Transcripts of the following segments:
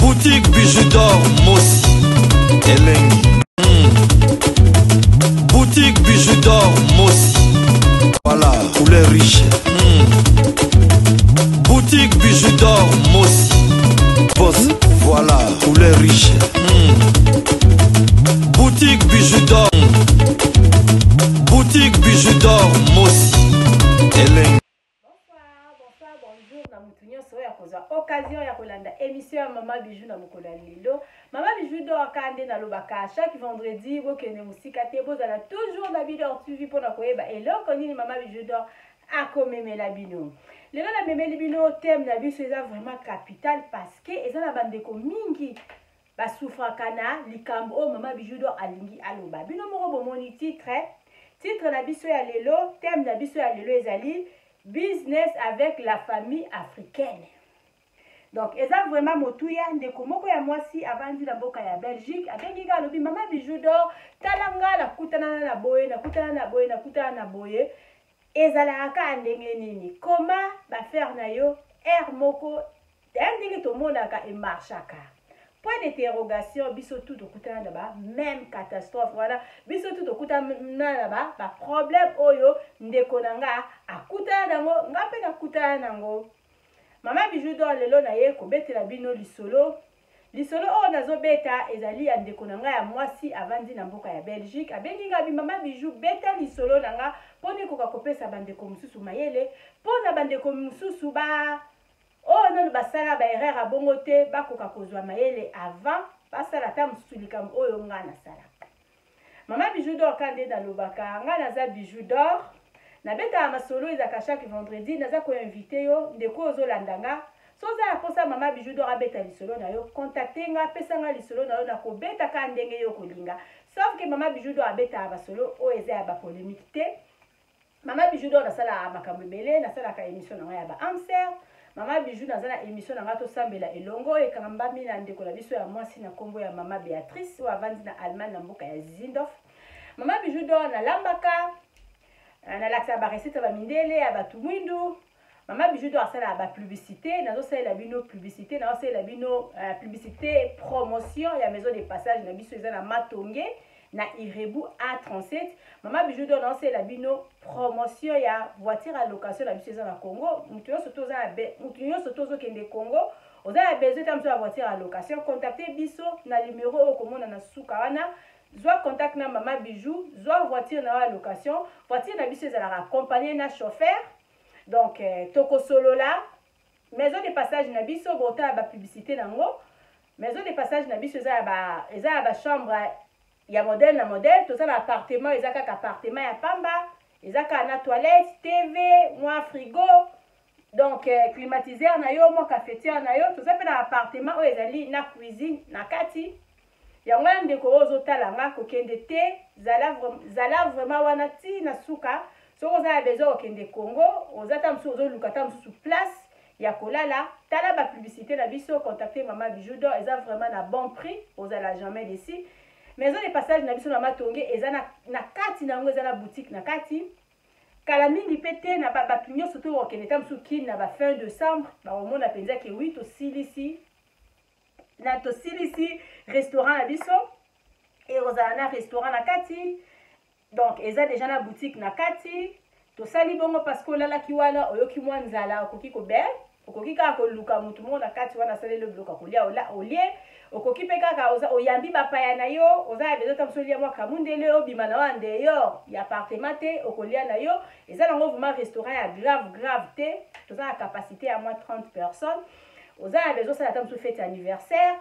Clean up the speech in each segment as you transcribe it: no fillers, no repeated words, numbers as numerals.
Boutique bijoux d'or Mossi Elengi. Boutique bijoux d'or Mossi. Voilà, couleur riche. Boutique bijoux d'or Mossi. Boss, voilà, couleur riche. Boutique bijoux d'or. Boutique bijoux d'or Mossi Elengi. Bonjour, na mutunyo so ya koza occasion ya kolanda émission ya Mama Bijou na mokolo ya lelo. Mama Bijou do akande na lobaka chaque vendredi bokende musika te bozala toujours na bino suivi pona koyeba eloko nini Mama Bijou do akomemela bino. Lelo na memeli bino thème na biso eza vraiment capital parce que eza na bandeko mingi basufraka na likambo o Mama Bijou do alingi aloba. Bino moko bomoni titre na biso ya lelo, thème na biso ya lelo ezali business avec la famille africaine. Donc, eza vraiment motuya ndeko moko ya mwasi avandi na mboka ya Belgique. Abengi ga lobi Mama Bijou d'or talanga na kutana na boye na kutana na boye na kutana na boye. Ezala ka ndenge nini? Comment ba faire na yo air moko ndenge to monaka e marchaka. Point d'interrogation, biso tout okutana na ba même catastrophe voilà, biso tout okutana na ba problème oyo ndeko nanga akutana nango ngape na kutana nango. Mama Bijou d'or lelo na ye ko betela bino lisolo o nazo beta ezali ya ndeko nanga ya mwasi avandi na mboka ya Belgique. Abengi ngabi Mama Bijou beta lisolo nanga poni koka kopesa bandeko mususu mayele pona bandeko mususu ba oh non basala ba erreur a bongo te bakoka kozwa mayele avant basala ta mususu likambo oyo nga na sala. Mama Bijou d'or kande na lobaka nga naza Bijou d'or na beta masolo ezaka chaque vendredi naza ko inviter yo ndeko ozolandanga soza ya posa Mama Bijou d'or abeta lisolo na yo contacter nga pesa nga lisolo na yo na ko beta ka ndenge yo kolinga sauf que Mama Bijou d'or abeta basolo o eza ya ba polémique te. Mama Bijou d'or na sala makambo belé na sala ka émission na ya ba answer. Mama Bijou na zana émission na ngato sambela elongo e kamba mina ndeko na biso ya mwasi na kombo ya Mama Beatrice wa vandi na Allemagne na mboka ya Zindorf. Mama Bijou d'or na lambaka na laksa ba recette ba mindele ya batu mwindu. Mama Bijou d'or sala ba publicité na zo sala bino publicité na zo sala bino publicité promotion ya maison de passage na biso eza na Matonge na Irebu A37. Mama Bijou d'or na sala bino promotion ya voiture à location na biso eza na Congo. Mutuyo soto zo kende Congo oza ya besoin tamso ya voiture à location contacter biso na numéro o komona na suka wana. Zwa contact na Mama Bijou, zwa voiture na wa location, voiture na biso ezalaka accompagné na chauffeur. Donc toko solo la maison de passage na biso bota ba publicité nango. Maison de passage na biso eza ba chambre ya modèle na modèle, to ça na appartement ezaka ka appartement ya pamba, ezaka na toilette, TV, moi frigo. Donc climatiseur na yo, moi cafetière na yo, to ça pe na appartement o ezali na cuisine na kati. Yango ndeko ozo talanga kokende te zala vraiment wana ti na suka so oza ya besoin okende Congo oza ta msu ozo lukata msu place ya kolala tala ba publicité na biso contacter Mama Bijou d'or eza vraiment na bon prix oza la jamais d'ici maison de passage na biso na Matonge eza na kati nango eza na boutique na kati kala mingi pete na ba tunyo surtout okende ta msu kin na ba fin décembre ba omona penza ke 8 au silisi na to silisi restaurant na biso et ozana restaurant na kati donc eza déjà na boutique na kati to sali bongo parce que lala ki wana oyoki mwa nzala okoki ko bel okoki ka ko luka mutu mo na kati wana sali le bloka ko lia ola olie okoki pe kaka oza oyambi bapaya na yo oza ya bezo tamso lia mwa kamundele obima na wande yo ya appartement te okolia na yo eza nango vraiment restaurant ya grave te to za capacité à moins 30 personnes. Oza ya bezo sala tamso fête anniversaire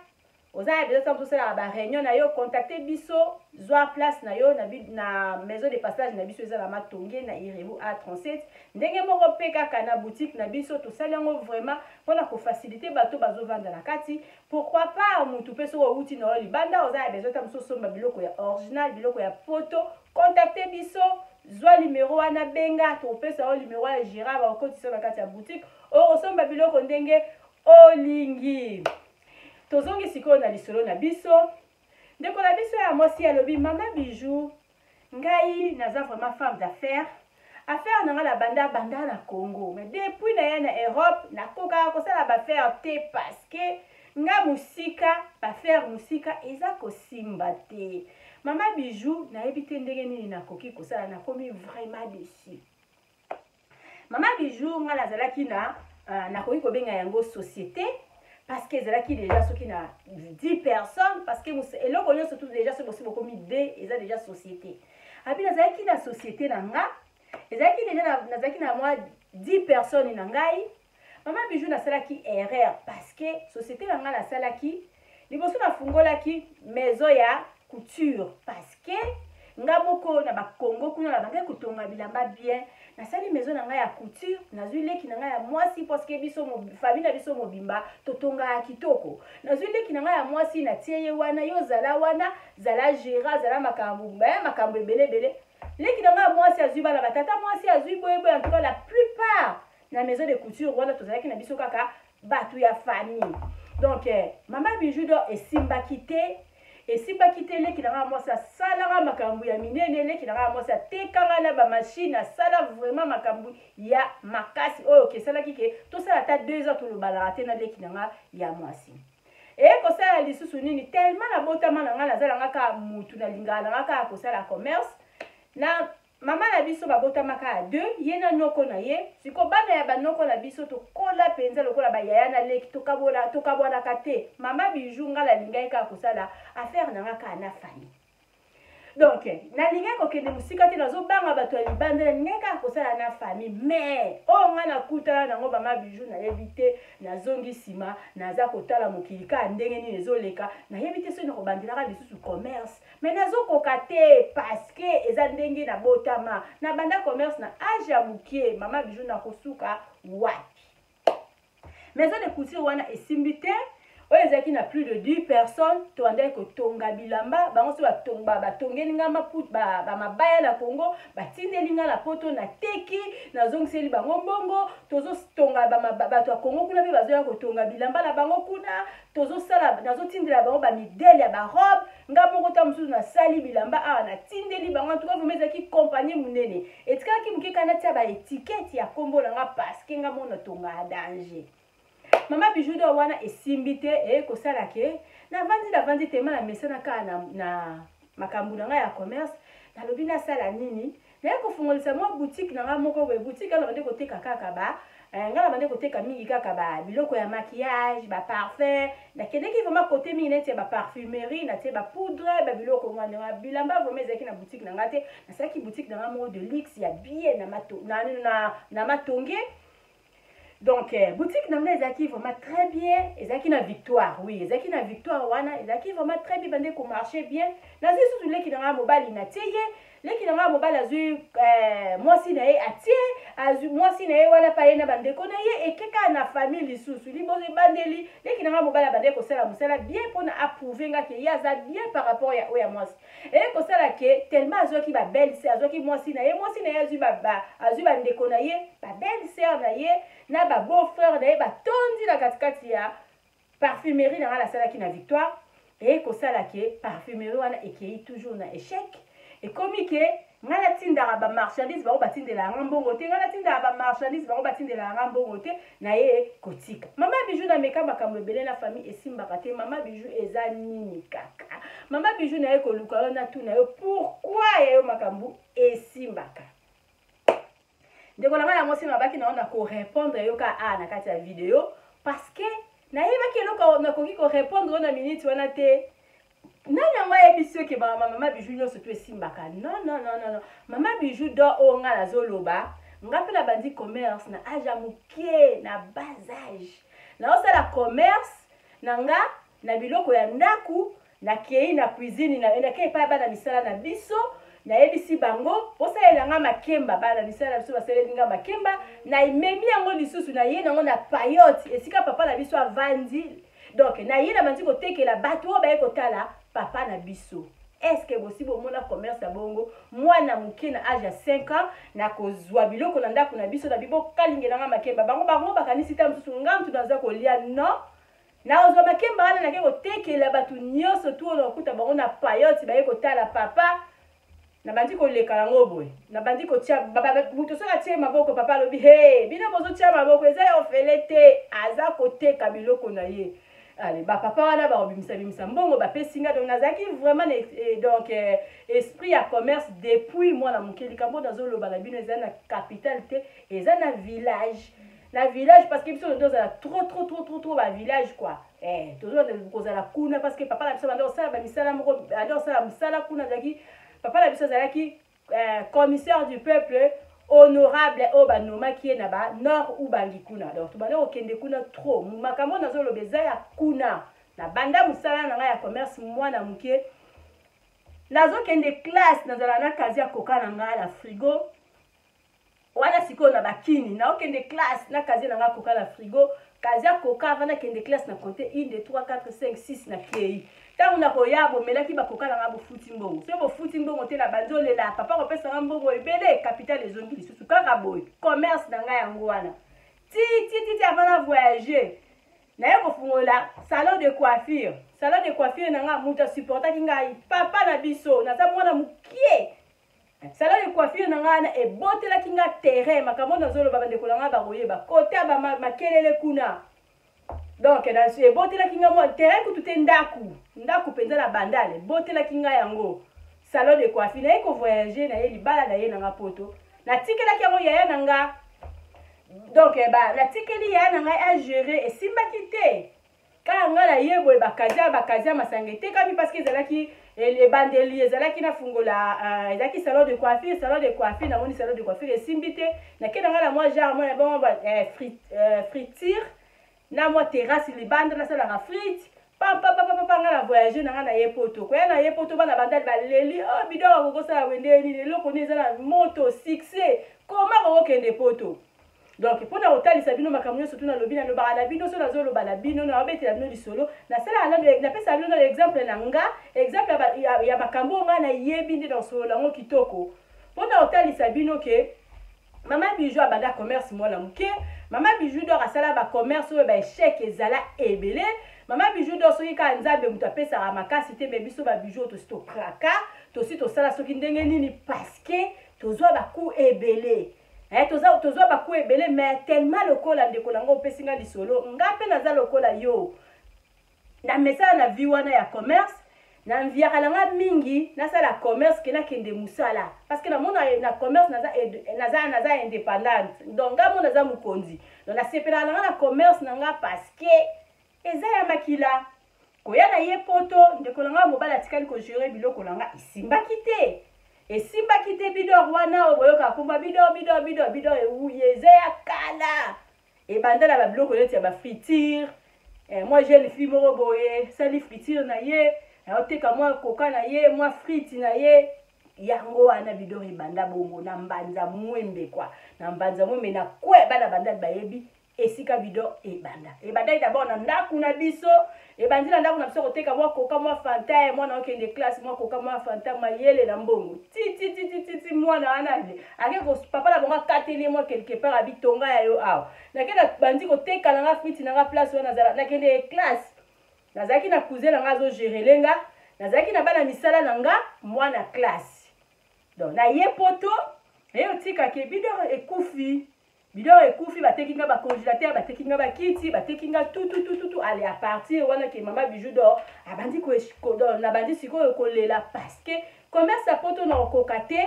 oza ya bezo tamso sala ba réunion na yo contacter biso zwa place na yo na maison de passage na biso eza na Matonge na Irebu A37 ndenge moko pe kaka na boutique na biso to sala ngo vraiment pona ko faciliter bato bazo vendre na kati pourquoi pas mutu pe so outi na libanda oza ya bezo tamso somba biloko ya original biloko ya poto contacter biso zwa numéro wana benga to pesa o numéro ya Gira ba okotisa na kati ya boutique o somba biloko ndenge olingi tozongi sikoyo na lisolo na biso ndeko na biso ya mwasi alobi Mama Bijou ngai naza vraiment femme d'affaires affaire nanga la banda na Congo mais depuis na ya na Europe na koka kosala ba faire te parce que nga affaire musika eza kosimba te. Mama Bijou na ebite ndenge nini nakoki kosala nakomi vraiment déçu. Mama Bijou nga nazalaki na nakoki kobenga yango société parce que ezalaki déjà soki na 10 personnes parce que eloko nyonso tout déjà so bosi bokomi 2 eza déjà société. Abi nazalaki na société na nga ezalaki déjà nazalaki na moi 10 personnes na ngai. Mama Bijou nasalaki erreur parce que société na nga nasalaki liboso nafungolaki maison ya couture parce que nga moko na ba Congo kuna na bangai kutonga bilamba bien nasali maison na nga ya couture nazwi leki na nga ya mwasi parce que biso famille na biso mobimba totonga kitoko nazwi leki na nga ya mwasi na tieye wana yo zala wana zala gera zala makambo ebele leki na nga ya mwasi azwi bana batata mwasi azwi boyeboy en tout cas la plupart na maison de couture wana tozalaki na biso kaka batu ya famille. Donc Mama Bijou do esimbaki te leki na nga mwasi asalaka makambo ya minene leki na nga mwasi atekanga na ba machine asala vraiment makambo ya makasi oyo kesalaki ke tosala ata 2 ans tolobalaka te na leki na nga ya mwasi. Kosala lisusu nini tellement na botama na nga nazalanga kaka mutu nalingaka na nga kaka kosala commerce na mama na biso babotamaka ya 2 ye na noko na ye siko bana ya banoko na biso tokola penza lokola bayaya na leki tokabwanaka te. Mama Bijou nga nalingai kaka kosala affaire na nga kaka na famille. Donc nalingai kokende musika te nazobanga bato ya libanda nalingai kaka kosala na famille mais nga nakutana nango Mama Bijou nayebi te nazongi nsima naza kotala mokili kaka ndenge nini ezoleka nayebi te soki nakobandelaka lisusu commerce mais nazokoka te parce que eza ndenge na botama na banda commerce na age ya mokie. Mama Bijou nakosuka wapi maison de couture wana esimbi te oyo ezalaki na plus de 10 personnes toandaki kotonga bilamba bango so batongeli nga bamabaya na Congo batindeli nga na poto na teki nazongiseli bango mbongo tozotonga bato ya Congo kuna mpe bazoya kotonga bilamba na bango kuna nazotindela bango bamidele ya barobe nga moko ta mosusu nasali bilamba awa natindeli bango antuka vraimen ezalaki kompanie monene etikalaki moke kana tia baetikete ya kombo na nga parceke nga mona tonga ya danger. Mama Bijou do wana esimbi te kosala ke navandi tema na mesana kaka na makambo na nga ya commerce nalobi nasala nini naye kofungolisa mwa boutique na nga moko boye boutique nga nabandi koteka kaka nga nabandi koteka mingi kaka biloko ya maquillage parfum nakendeki vraiment kote mingi neti ya parfumerie natie poudre biloko wana bilamba vraiment ezalaki na boutique na nga te nasalaki boutique na nga moko de luxe ya bien na matonge. Donc boutique na nga ezalaki vraiment très bien ezalaki na victoire oui ezalaki na victoire wana ezalaki vraiment très bien bande ko marcher bien nazwi susu leki na nga mobali na tie ye leki na nga mobali azwi mwasi na ye atie azwi mwasi na ye wana pa ye na bandeko na ye ekeka na famille lisusu liboso ebandeli leki na nga mobali abande kosala mosala bien mpona approuve nga ke ye aza bien par rapport ya oyo ya mwasi kosala ke tellement azwaki babelle sœur azwaki mwasi na ye azwi bandeko na ye babelle sœur na ye na beau-frère na ye batondi na katikati ya parfumerie na nga nasalaki na victoire kosala ke parfumerie wana ekei toujours na échec ekomi ke nga natindaka bamarchandise bango batindela yanga mbongo te nga natindaka bamarchandise bango batindela yanga mbongo te na ye kotika. Mama Bijou nameka makambo ebele na famille esimbaka te. Mama Bijou eza nini kaka Mama Bijou na ye koluka yo na tuna yo pourquoi ya yo makambo esimbaka ndeko na nga yango nsima baki na onda korépondre yo ka na kati ya video parce que nayebaki eloko nakoki korépondre na minute wana te nani yango ayebi soki Mama Bijou nyonso to esimbaka non Mama Bijou do oyo nga nazoloba nga mpe na bandi commerce na age ya moke na bas age naosala commerce na nga na biloko ya ndaku nakei na cuisine nakei epai bana misala na biso nayebisi bango posalela nga makemba bana misala na biso basaleli nga makemba na imemi yango lisusu na ye nango na payote esika papa na biso avandi donc na ye na bandi kotekela bato oyo baye kotala papa na biso. Est-ce que bosi bomona commerce ya bongo mwana moke na age ya 5 ans na kozwa biloko na ndako na biso na bibo kalingela nga makemba bango bakanisi ta mosusu ngamtu naza kolia non na ozwa makemba wana nake kotekela bato nyonso tu oyo nakuta bango na payote baye kotala papa na bandi koleka yango boye na bandi kotia buto soki atie maboko papa alobi bino bozotia maboko eza ya ofele te aza koteka biloko na ye allez papa wana ba bimisa mbongo ba pesinga donc nazaki vraiment donc esprit à commerce depuis moi na mokeli kambo nazolo ba bino eza na capitale te eza na village parce que biso dans la trop ba village quoi toujours kozala kuna parce que papa na biso bando sala ba misala moko ado sala misala kuna zaki papa na biso zalaki commissaire du peuple honorable o banoma qui na ba nord ou bangi kuna donc to bando okende kuna trop makambo nazolo beza ya kuna na banda musala na nga ya commerce mwana muke nazo kende classe nazala na kazi ya koka na nga la frigo wana siko na bakini na okende classe na kazi na nga koka la frigo kazi ya koka avant kende classe na compter 1 2 3 4 5 6 na kei tangu na koyabo melaki bakoka na nga bofuti mbongo so bofuti mbongo te na banzole la papa ko pesa mbongo ebele capital ezongi lisusu kaka boy commerce na nga yango wana ti avant na voyager na yeko fungola salon de coiffure na nga muta supportaki ngai papa na biso na za mwana mukie salon de coiffure na nga na ebotelaki nga terrain makambo nazolo babandeko na nga bakoyeba kote ba makelele kuna donc na ebotelaki nga mo terrain kutu te ndaku penza na bandale botelaki nga yango salon de coiffure na yeko voyager na ye libala na ye na nga poto na tikelaki yango yaya na nga donc na tikeli yaya na nga a gérer esimbaki te kaka nga na ye boye bakazia masanga te kami parce que ezalaki ebandeli ezalaki na fungola ezalaki salon de coiffure na moni salon de coiffure esimbi te nakenda nga na mwa genre mwana bongo friture na mwa terrasse libanda nasalaka frite papa nga na voyager na nga na ye poto koya na ye poto bana bandali baleli bidoro kokosala wende nini eloko nini eza na moto succès koma kokokende poto donc mpona kotalisa bino makambo nyonso tu nalobi nalobaka na bino so nazoloba na bino naobetela bino lisolo napesa bino exemple na nga exemple ya makambo nga nayebi nde nasolo yango kitoko mpona kotalisa bino ke mama bijou abanda commerce mwana moke mama bijou dor asala bacommerce oyo baeshek ezala ebele mama bijou dor soki kaka nzambe moto apesaka makasi te me biso babijou tosi tokraka tosi tosala soki ndenge nini parceke tozwa baku ebele tozwa baku ebele mais tellement lokola ndeko na ngo opesi nga lisolo nga mpe naza lokola yo na mesala na vie wana ya commerce na mviaka na nga mingi nasala commerce ke nakende musala parce que namona na commerce naza indépendante donc nga mo naza mokonzi donc nasepelaka na nga na commerce na nga parce que eza ya makila koya na ye poto ndeko na nga mobali atikali kogere biloko na nga esimbaki te bidor wana oboyoka komba bidor ewuye eza ya kala ebandala babiloko neti ya bafriture moi jeune fille moko boye sali friture na ye aoteka mwa koka na ye mwa frite na ye yango wana bidor ebanda bongo na mbanza mwembe kwa na mbanza mwembe na kwe bana bandali bayebi esika bidor ebandaki d'abord na ndaku na biso ebandi na ndaku na biso koteka mwa koka mwa fanta mwana okende classe mwa koka mwa fanta mayele na mbongo ti mwana wana ake papa na bongo akateli mwa quelque part abitonga ya yo awa nakenda bandi koteka na nga frite na nga place wana nakende classe nazalaki na cousin na nga azogere nga nazalaki na bana misala na nga mwana classe donc na ye poto eyotikake bidor ekufi bateki nga bacongélateur bateki nga bakiti bateki nga tout ale à partir wana ke mama bijou dor abandi nabandi sikoyo kolela parce que commerce ya poto na okoka te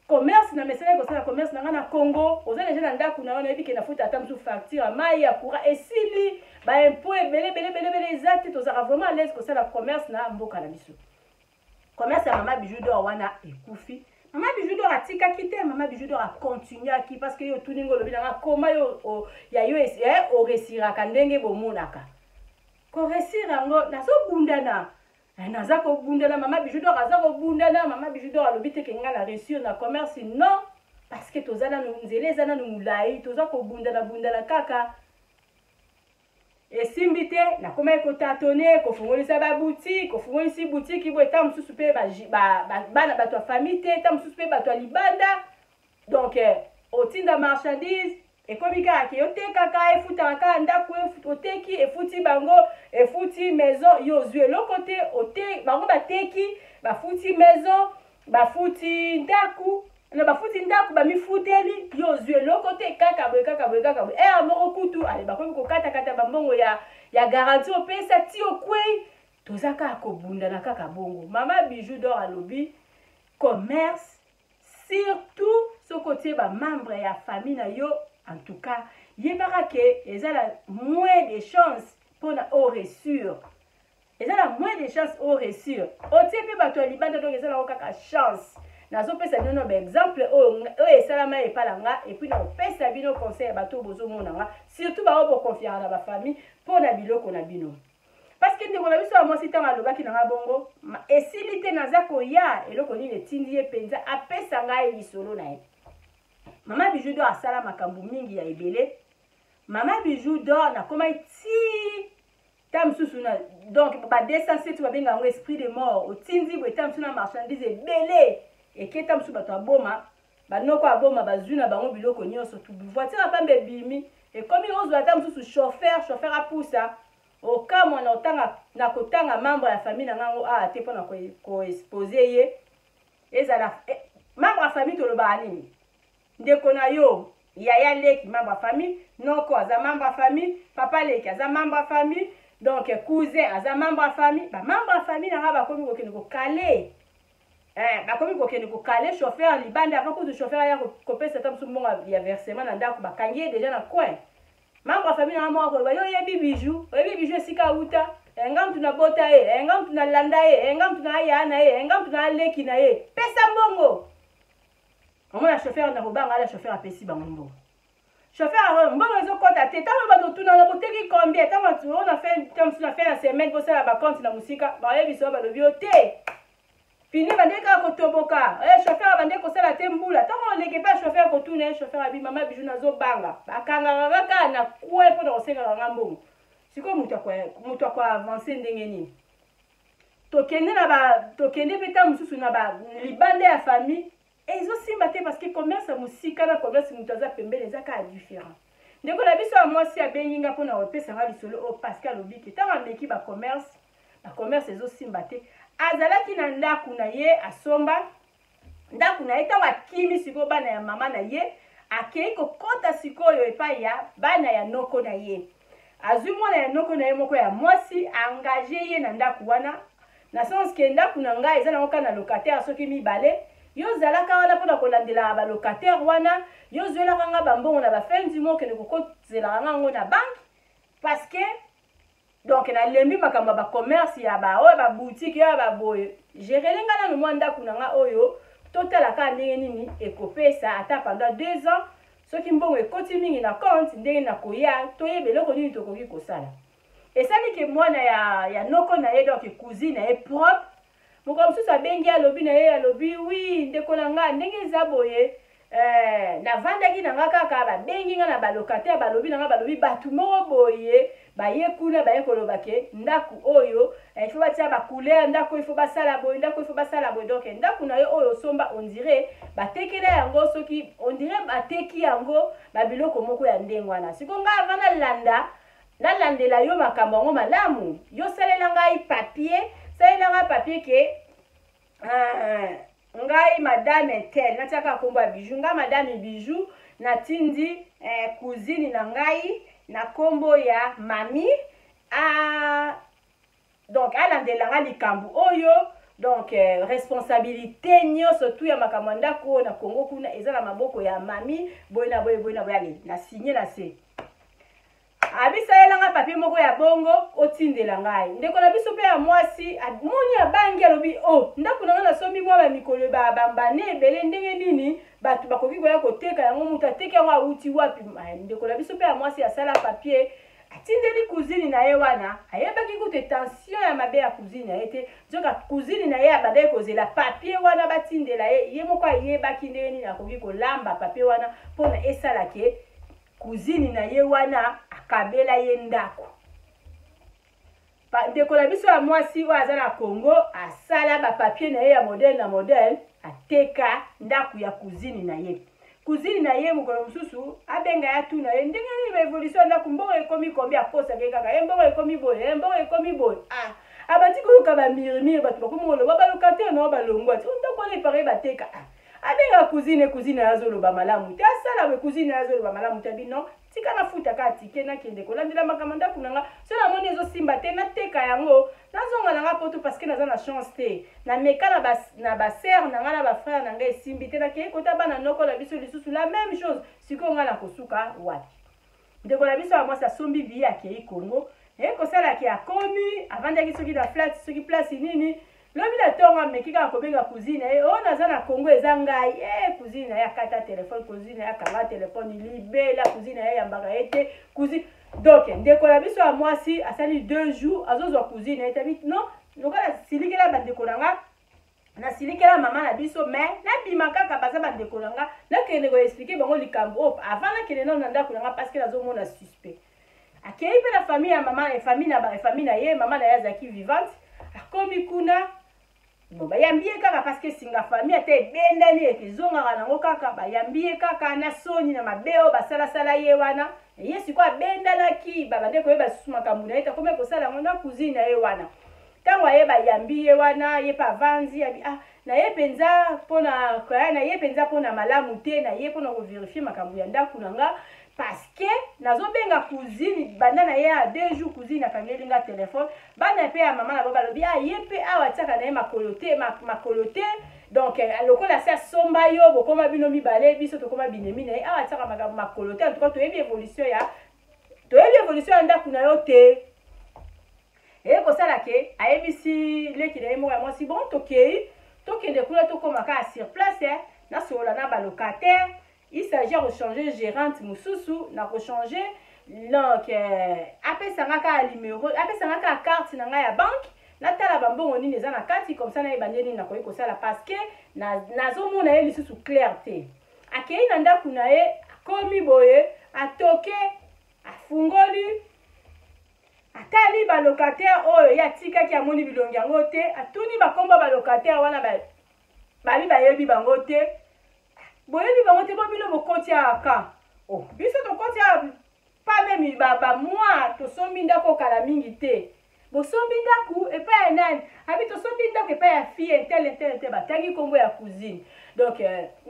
commerce na mesala kosala commerce na nga na Congo oza deja na ndako na wana yebi ke nafuta ata mosusu facture mai ya courant esili baimpo ebele eza te tozalaka vraiment à l'aise kosala commerce na mboka na biso commerce ya mama bijou dor wana ekufi mama bijou dor atikaki te mama bijou dor akontinuaki parce que yo tuningo olobi nanga koma yo ya yo oresiraka ndenge bomonaka koresira yango nazobundana naza kobundana mama bijou dor aza kobundana mama bijou dor alobi te ke nga na réussir na commerce non parce que toza nanu nzela eza nanu molai toza kobundana kaka esimbi te nakomaki kotatone kofungolisa baboutique kofungolisi boutique bo eta mosusu mpe bana bato ya famille te eta mosusu mpe bato ya libanda donc otinda marchandise ekomi kaka ke otekaka efutaka kaka ndako oteki efuti bango efuti maison yo ozwi eloko te bango bateki bafuti maison bafuti ndako na bafuti ndako bamifuteli yo ozwi eloko te kaka boye moko kutu ale bakomi kokata bambongo ya garantie opesa ti okwei toza kaka kobunda na kaka bongo. Mama Bijou d'or alobi commerce surtout soko tie ba membre ya famille na yo en tout cas yebaka ke eza la moins de chance pona au réussir. Eza la moins de chance au réussir. Otie pe bato ya libanda donc eza na kaka chance. Nazopesa bino ba exemple oyo esalama epala nga et puis napesa bino conseil bato bozomona nga surtout ba obo confiance na ba famille pona biloko na bino. Parce que ndeko na biso ya mwasi ntango alobaki na nga bongo esili te naza koya eloko nini etindi ye mpenza apesa ngai lisolo na ye. Mama Bijou d'or asala makambo mingi ya ebele. Mama Bijou d'or nakoma ti ta mosusu na donc ba descensé tu babenga yango esprit de mort otindi bo ta mosusu na marchandise ebele eketa mosusu bato aboma banoko aboma bazwi na bango biloko nyonso tu voiture apambe ebimi ekomi ozwa ta mosusu chauffeur apusa okamwa na otanga na kotanga membre ya famille na ngango te mpona koexpose ye ezala membre ya famille tolobaka nini ndeko na yo yaya leki membre ya famille noko aza membre ya famille papa leki aza membre ya famille donc cousin aza membre ya famille bamembre ya famille na nga bakomi kokende kokale bakomi kokende kokale chauffeur libanda avant kuzu chauffeur ya kopesa ta mosusu mbongo ya versement na ndako bakangi ye deja na coin membre ya famille na moko ba yo yebi Bijou esika uta enga mtu na bota ye enga mtu na landa ye enga mtu na ya na ye enga mtu na leki na ye pesa mbongo omona chauffeur na kobanga ala chauffeur apesi bango mbongo chauffeur mbongo ezokota te tango bato tuna na boteki combien tango on a fait la semaine pour ça la vacances na musika ba yebi so ba lobi te fini bandeka kotoboka chauffeur bandeko sala te mbula tango ndeke pa chauffeur kotuna chauffeur abi Mama Bijou nazo banga bakanga kaka na kwe po na kosenga ngambongo siko mutu akwa avancer ndenge nini tokende peta mususu na ba libande ya famille ezosimba te parce que commerce musika na commerce mutu aza pembele ezaka différent ndeko na biso ya mwasi abenginga mpona kopesanga lisolo o Pascal obiki tango ameki ba commerce ezosimba te azalaki na ndaku na ye asomba ndaku na ye tango akimi sikoyo bana ya mama na ye akei kokota sikoyo epai ya bana ya noko na ye azwi mwana ya noko na ye moko ya mwasi engage ye na ndaku wana na sens ke ndaku na ngai eza nango kaka na locataire soki mibale yo zalaka wana mpona kolandela ba locataire wana yo zwelaka nga bambongo na bafin du mois okende kokozelaka ngango na banque parce que donc na lembi makambo ba commerce ya ba oyo ba boutique ya ba boye gerele nga na mwa ndaku na nga oyo totala ka ndenge nini ekopesa ata pendant 2 ans soki mbongo ekoti mingi na compte ndenge na koya toyeba eloko nini tokoki kosala esali ke mwana ya noko na ye donc cousine na ye propre moko mosusu abengi alobi na ye alobi wi ndeko na nga ndenge eza boye navandaki na nga kaka babengi nga na balocataire balobi na nga balobi batu moko boye baye kuna baye koloba ke ndaku oyo il faut batia ba couleur ndaku il faut basala boye ndaku il faut basala boye donc ndaku na yo oyo somba on dirait batekela yango soki on dirait bateki yango babiloko moko ya ndenge wana siko nga avana landa nalandela yo makambo yango malamu yo salela ngai papier ke ngai madame tel natiaka kombo ya Bijou nga madame Bijou natindi cousine na ngai na kombo ya mami donc alandela nga likambo oyo donc responsabilité nyonso tu ya makambo ndako na Congo kuna eza na maboko ya mami boye na boye na signé na se abisaelanga papier moko ya bongo otindela ngai ndeko na biso pe ya mwasi moni abangi alobi ndako na nga nasombi mwa bamikolo bambane ebele ndenge nini bato bakoki koya koteka yango mutu ateki yango awuti wapi ndeko na biso pe ya mwasi asala papier atindeli cousine na ye wana ayebaki kutu tension ya mabe ya cousine na ye te zoka cousine na ye abandaki kozela papier wana batindela ye moko ayebaki ndenge nini akoki kolamba papier wana mpona esalake cousine na ye wana akabela ye ndako ndeko na biso ya mwasi oyo aza na Congo asala bapapier na ye ya modele ateka ndako ya cousine na ye mokolo mosusu abenga ya tuna ye ndenge nini baevolution ndako mbongo ekomi kombi akosake kaka mbongo ekomi boye abandi koyoka bamirimiri bato bakomi koloba balocataire na balongwa ti ndako wana epare bateka abenga cousine azoloba malamu te asala we cousine azoloba malamu te bino tika na futa ka tike na kende ko landela makamanda kunanga so na moni ezo simba te na teka yango nazonga nanga poto parce que naza na chance te na meka na ba sœur nanga na ba frère nanga esimbi te na ke kota bana noko la biso lisusu la même chose siko nga na kosuka wapi ndeko la biso moi ça sombi bi ya ke Congo ko sala ki akomi avandaki soki na flat soki place nini lobi la tonga mekika kobenga cousine naza na Congo eza ngai cousine ya kata téléphone cousine ya kanga téléphone libela cousine ya yambaka ete cousine donc ndeko la biso ya mwasi asali 2 jours azozwa cousine etabi non lokala silikela bandeko nanga na silikela mama na biso mais na bima kaka baza bandeko nanga na kende ko expliquer bango likambo avant na kende na ndako nanga parce que nazomona suspect akei pe la famille ya mama et famille na ye mama na ya zaki vivante akomi kuna bon bayambie kaka parce que singa famille ate bendani ekezonga nango kaka bayambie kaka na soni na mabeo basala ye wana ye siko abendana ki babande ko yeba susu makambo na eta kome kosala ngo na cousine na ye wana tango ye bayambie wana ye pa vanzi abi na ye penza pona kwa na ye penza pona malamu te na ye pona ko vérifier makambo ya ndako nanga parce que nazobenga cousine banda na ye a 2 jours cousine akangeli nga téléphone bana pe ya mama na baba lobi ye pe awa tiaka na ye makolo te donc lokola sa somba yo bokoma bino mibale biso tokoma binemi na ye awa tiaka makambo makolo te en tout cas toyebi évolution ya ndako na yo te kosala ke ayebisi leki na ye moko ya mwasi bon tokende kuna tokomaka sur place nasolola na balocataire. Il s'agit de changer gérante mususu na ko changer donc après ça ngaka numéro après ça ngaka carte na ya banque na tala bambongo nini eza na kati comme ça na ebandeli na ko sala parce que nazo mona ye lisusu clarté akei na ndako na ye komi boye atoke afungoli atali ba locataire oyo ya tika ki amoni bilongi yango te atuni bakomba ba locataire wana bali bayebi bango te boyebi bango te bobilo bokoti aka biso tokoti pa memi ba moi tosombi ndako kala mingi te bosombi ndako epa ya nani abi tosombi ndako epa ya fille tel batangi kombo ya cousine donc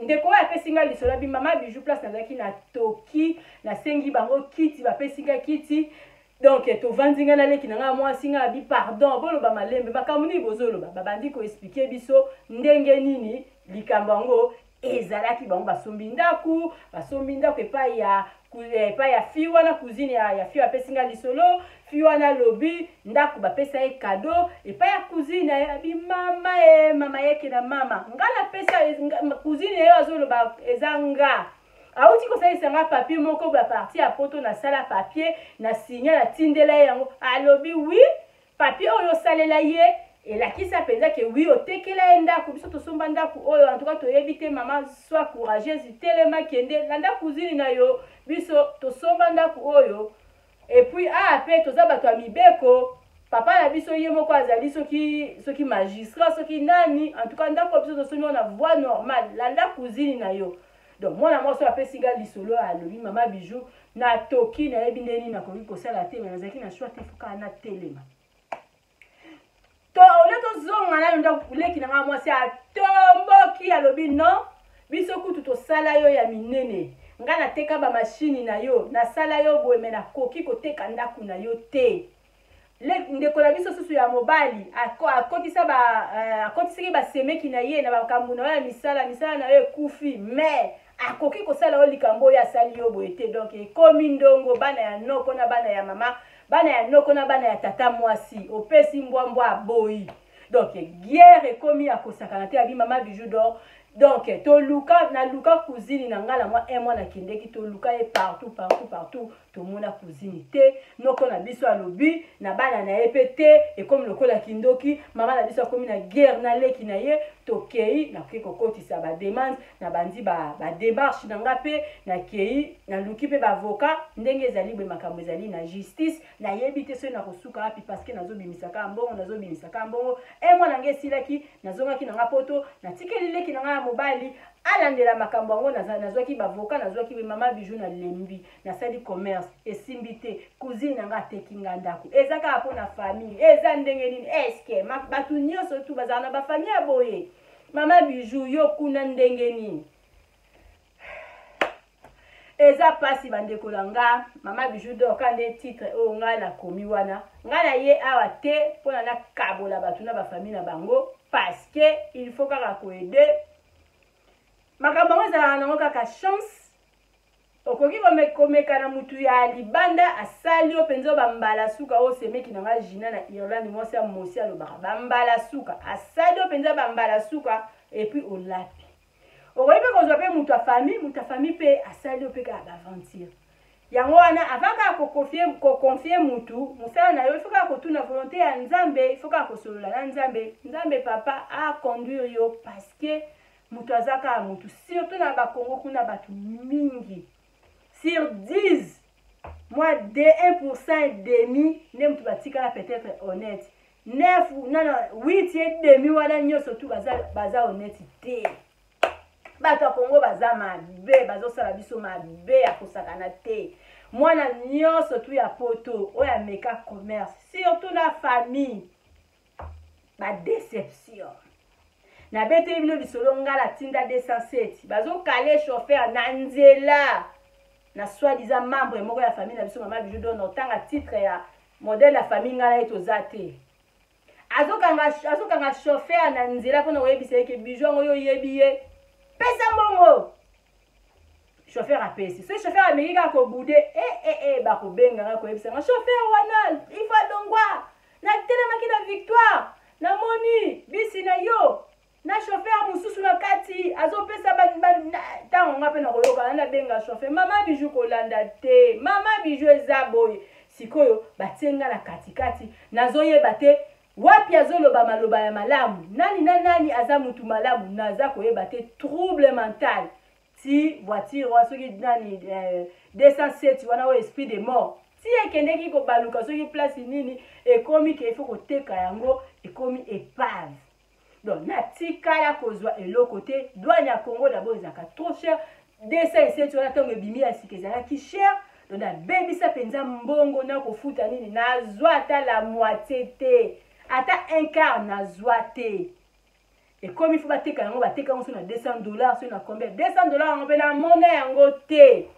ndeko oyo apesinga lisolo abi mama bijou place nazalaki na toki nasengi bango kiti bapesinga kiti donc tovandinga na leki nanga mwasi nga abi pardon boloba malembe makambo nini bozoloba babandi ko expliquer biso ndenge nini likambo yango ezalaki bango basombi ndako epai ya fi wana cousine ya fi apesinga lisolo fi wana lobi ndako bapesa ye cadeau epai ya cousine abi mama yeke na mama nga napesa cousine ye azoloba eza nga auti kosalisa nga papier moko baparti ya poto na sala papier na signa na tindela ye yango alobi oui papier oyo osalela ye elakisa penza ke oui otekela ye ndako biso tosomba ndako oyo en tout cas toyebi te mama soit courageuse telema kende landa cousine na yo biso tosomba ndako oyo et puis pe toza bato ya mibeko papa na biso ye moko azali soki magistrat soki nani en tout cas ndako biso tosombi na voie normale landa cousine na yo donc mwana mwasi apesinga lisolo alobi mama bijou na toki nayebi ndeni nakoki kosala te mais nazalaki na choix te foka na telema to ole tozonga na ndako leki na nga mwasi atomboki alobi non biso kutu tosala yo ya minene nga nateka ba machine na yo nasala yo boye me nakoki koteka ndako na yo te ndeko na biso susu ya mobali akotisaki basemeki na ye na bakambo na yo ya misala na yo ekufi mais akoki kosala yo likambo oyo asali yo boye te donc ekomi ndongo bana ya noko na bana ya mama bana ya noko na bana ya tata mwasi opesi mbwambwa aboyi donc guerre ekomi ya kosakana te abi mama bijou d'or donc toluka na luka cousine na ngala moi un mois na kindeki toluka ye partout tomona cousine te noko na biso alobi na bana na epete et comme lokola kindoki mama na biso akomi na guerre na leki na ye tokei na kiko kotisa ba demande na bandi ba démarche na ngape na kei na luki pe ba avocat ndenge ezali be makambo ezali na justice na yebite so na kosuka api parce que nazobimisaka mbongo un mois na ngesilaki nazongaki na ngapoto na tikeli leki na mobali alandela makambo yango nazwaki bavoka nazwaki be mama bijou na lembi nasali commerce esimbi te cousine nanga ateki nga ndako eza kaka mpo na famille eza ndenge nini eske bato nyonso tu bazala na bafamille ya boye mama bijou yo kuna ndenge nini eza pasi bandeko na nga mama Bijou d'or kande titre oyo nga na komi wana nga na ye awa te mpona na kabola bato na bafamille na bango parce que il faut kaka koede makambo yango ezalaka nango kaka chance okoki komeka na mutu ya libanda asali yo mpenza bambala suka oyo semeki na nga jina na Irlande mwasi ya mosi alobaka bambala suka asali yo mpenza bambala suka epuis olapi okoki mpe kozwa mpe mutu ya famille mpe asali yo mpe kaka baventure yango wana avant kaka kokonfie mutu mosala na yo il faut kaka kotuna volonté ya nzambe il faut kaka kosolola na nzambe papa aconduire yo parce que mutu aza kaka mutu surtout na bakongo kuna bato mingi sur 10 moi de 1% et demi ne mutu batikala peut-être honnête 9 non 8 et demi wana nyonso tu baza honnête te bato ya kongo baza mabe bazosala biso mabe ya kosakana te mwana nyonso tu ya poto oyo ameka commerce surtout na famille badéception nabeteli bino lisolo ngala tinda 207 bazokale chauffeur na nzela na soi-disant membre moko ya famille na biso mama Bijou d'or notanga titre ya modèle ya famille ngala ye toza te azokanga chauffeur na nzela mpona koyebisa yeke Bijou yango oyo oyebi ye pesa mbongo chauffeur apesi so chauffeur ameki kaka kobude bakobenganga koyebisanga chauffeur wana ifa dongwa natelemaki na victoire namoni bisi na yo na chauffeur mosusu na kati azopesa ntango nga mpe na koyokana nabenga chauffeur mama Bijou kolanda te mama Bijou eza boye sikoyo batienga na katikati nazoyeba te wapi azoloba maloba ya malamu nani na nani aza mutu malamu naza koyeba te trouble mental ti voiture wa soki nani 207 wana o esprit de mort ti ekendeki kobaluka soki place nini ekomi ke ifo koteka yango ekomi épave donc natikala kozwa eloko te douane ya Congo d'abord ezalaka trop cher 207 wana ntango ebimi ya sika ezalaki cher donc nabebisa mpenza mbongo na kofuta nini nazwa ata la moitié te ata un quart nazwa te ekomi fo bateka yango bateka yango so na $200 so na combien $200 yango mpe na mona yango te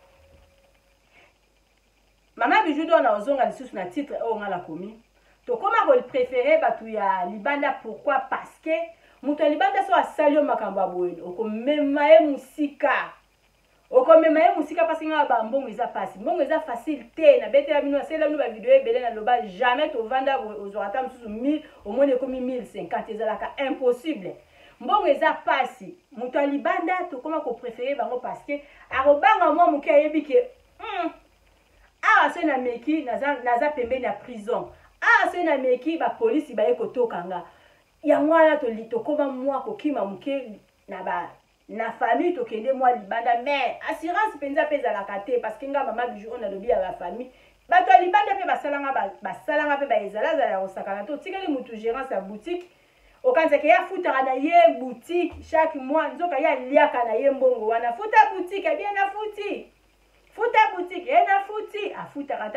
mama Bijou d'or na ozonga lisusu na titre oyo nga nakomi tokoma kopréféré bato ya libanda pourquoi parce que moto ya libanda so asali yo makambo ya boye okomema ye musika parce nga bambongo eza pasi mbongo eza facile te nabetela bino nasalela bino bavideo ebele naloba jamais tovanda ozwaka ata mosusu 1000 omoni ekomi 1050 ezalaka impossible mbongo eza pasi moto ya libanda tokoma kopréféré bango parce que akobanga mwa moke ayebi ke awa so na meki naza pembeni ya prison awa so na meki bapolisi baye kotokanga yango wana tokoma mwa kokima moke na famille tokende mwa libanda mais assurance mpenza mpe ezalaka te parce que nga mama Bijou on alobi ya bafamille bato ya libanda mpe basalanga mpe baezalazala ya kosakana te otikeli mutu gérance ya boutique okanisaka ye afutaka na ye boutique chaque mois nzoka ye aliaka na ye mbongo wana futa boutique ebien nafuti futa boutique nafuti afutaka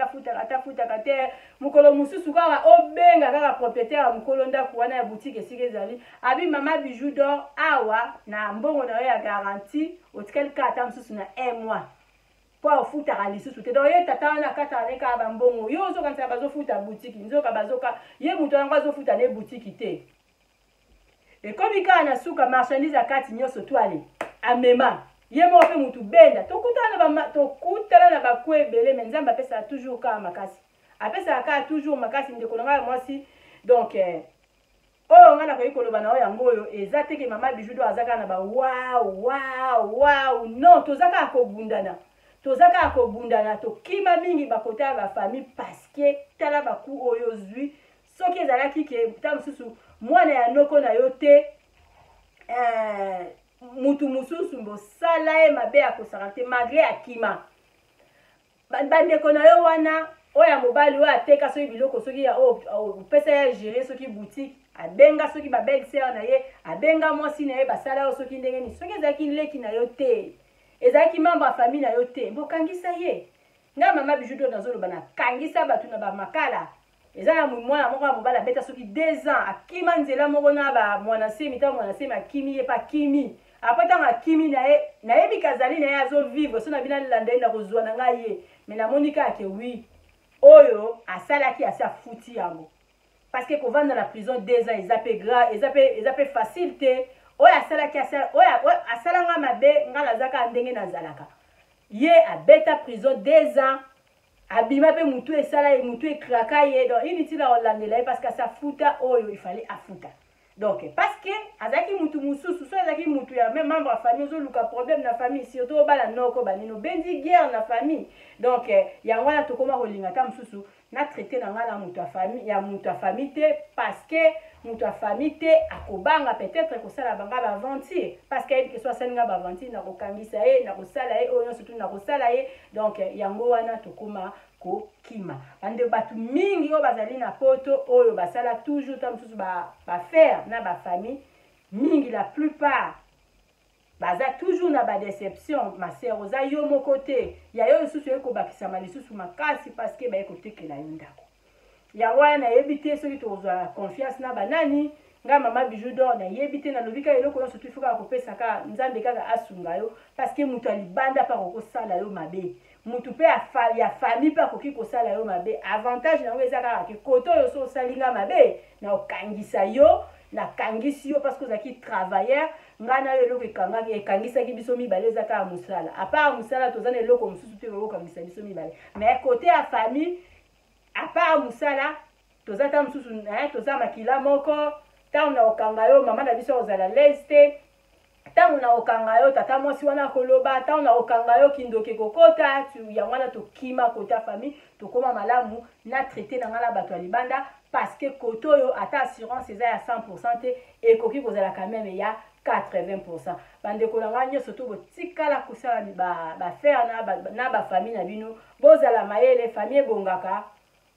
te mokolo mosusu kaka obenga kaka propriétaire ya mokolo ndako wana ya boutique esika ezali abi mama Bijou d'or awa na mbongo na yo ya garantie otikali kaka ata mosusu na 1 mois po ofutaka lisusu te donc ye tata wana akataka ne kaka bambongo yo ozokanisaka bazofuta boutique nzoka bazoka ye moto yango azofuta ne boutique te ekomi kaka na suka marchandise akati nyonso to ale amema ye moko mpe mutu benda tokutana na baku ebele me nzambe apesaka toujours kaka makasi apesaka kaka toujours makasi ndeko na ngai mwasi donc oyo nga nakoki koloba na oyo yango oyo eza teke mama Bijou d'or aza kaka na ba wow non toza kaka kobundana tokima mingi bakota ya bafamille parce que tala baku oyo ozwi soki ezalaki ke ta mosusu mwana ya noko na yo te mutu mosusu mbosala ye mabe ya kosaka te malgré akima bandeko na yo wana oyo ya mobali oyo ateka soki biloko soki opesa ya gérer soki boutique abenga soki babelle-sœur na ye abenga mwasi na ye basala yo soki ndenge nini soki ezalaki leki na yo te ezalaki membre ya famille na yo te mbokangisa ye nga mama Bijou d'or nazoloba nakangisa bato na bamakala eza na mwana moko ya mobali abeta soki 2 ans akima nzela moko na bamwana semi ta mwana semi akimi ye pa kimi après tant akimi na yebi kazali na azo vivre so na bina landa na kozwa na ngaye mais na monika ke oui oyo asalaki asa futi yango parce que kovanda na prison 2 ans ezape grave ezape facilité oyo asalaki asalanga mabe nga nazaka ndenge nazalaka ye abeta prison 2 ans abima pe mutu esala ye mutu ekraka ye donc inutile olandela parce que asa futa oyo il fallait afuta donc parce que azaki mutu mususu so azaki mutu ya même membre ya famille ozoluka problème na famille surtout obala noko banino bendi guerre na famille donc yango wana tokoma kolinga ta mususu na traité na ngala mutu ya famille ya mutu ya famille te parce que mutu ya famille te akobanga peut-être kosala banga ba aventure parce que que soit salinga ba aventure na kokangisa ye na kosala ye oyo surtout na kosala ye donc yango wana tokoma ko kima bande batu mingi o bazali na poto oyo basala toujours tam susu ba faire na ba famille mingi la plupart baza toujours na ba déception ma sœur oza yo mo côté ya yo susu eko bakisa mali susu makasi parce que ba eko tekela yo ndako ya wana yebite soki tozwa confiance na banani nga mama bijou d'or na yebite na lobika eloko yo surtout fuka kopesa ka nzambe kaka asunga yo parce que mutu alibanda pa kokosala yo mabe mutu pe ya famille pa koki kosala yo mabe avantage na weza kaka ke koto yo so salinga mabe na okangisa yo na kangisi yo parce que ozaki travailleur ngana yo eloko ekangisaki biso mibale eza kaka mosala à part mosala tozana eloko mosusu te okokangisa biso mibale mais côté ya famille à part mosala toza ta mosusu toza makila moko ntango na okanga yo mama na biso ozala lese te ntango na okanga yo tata mwasi wana koloba ntango na okanga yo kindoke kokota yango wana tokima kota famille tokoma malamu na traité na ngala bato ya libanda parce que koto oyo ata assurance eza ya 100% te ekoki kozala quand même ya 80%. Bandeko na nga nyonso to botikala kosala bafere na bafamille na bino bozala mayele famille ebongaka